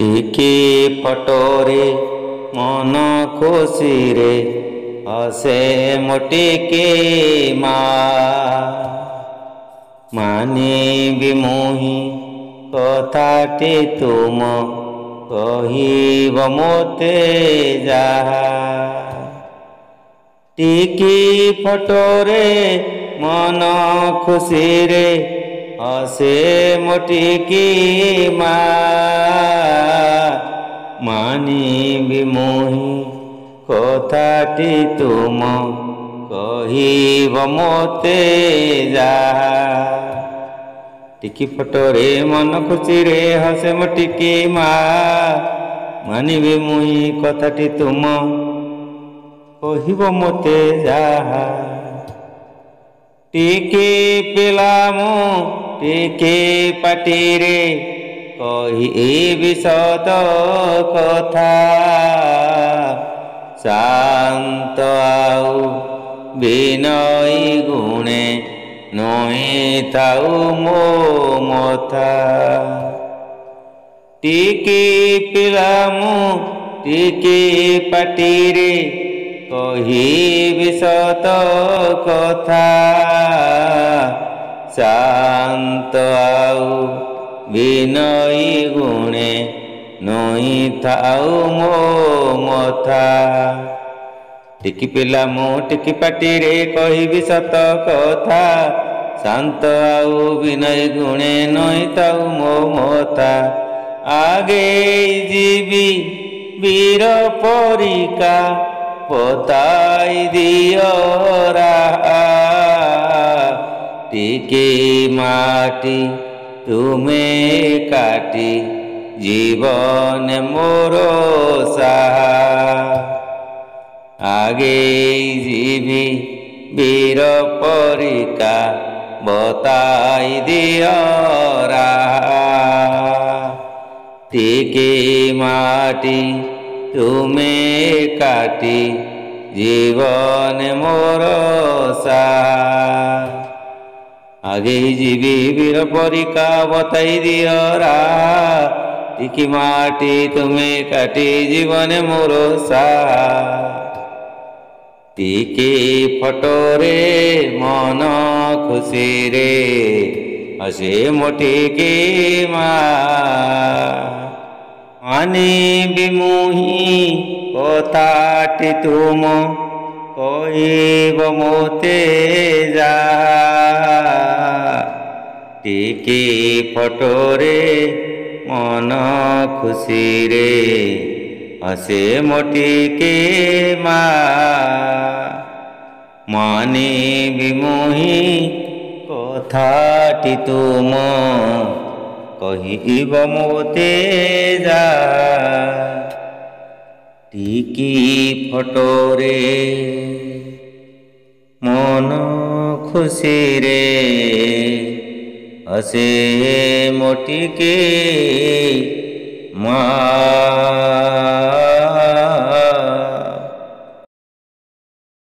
टिकी फटोरे मन खुशी रे हसे मोटिके मानी बिमुही कथाटी तुम कहिब मोते जाहा टिकी फटोरे मन खुशी रे हसे मोटिकी मानी बिमुही कथाटी तुम कहिब मोते जाहा टिकी फटोरे मन खुशी रे हसे मोटिकी मानी बिमुही कथाटी तुम कहिब मोते जाहा टिकी पिलामु टिकी पाटी रे कहिबि सत कथा शांत आउ विनयी गुणे नई थाउ मो मथा टिकी पिलामु टिकी पाटी रे कहिबि सत कथा शांत आउ विनयी गुणे नई थाउ मो मथा टिकी पिलामु टिकी पाटी रे कहिबि सत कथा शांत आउ विनयी गुणे नई थाउ मो मथा आगे जीवी वीर परिका पताई दियो राहा टिकी माटी तुमे काटी जीवन मोरो साहा आगे जीवी वीर परिका बताई दियो राहा टिकी माटी तुमे काटी जीवन मोर साहा आगे जीवी वीर परिका बताई दियो राहा टिकी माटी तुमे काटी जीवन मोर साहा टिकी फटोरे मन खुशी रे हसे मोटिकी मानी बिमुही कथाटी तुम कहिब मोते जाहा टिकी फटोरे मन खुशी रे हसे मोटिकी मानी बिमुही कथाटी तुम कहिब मोते जाहा टिकी फटोरे मन खुशी रे हसे मोटिकी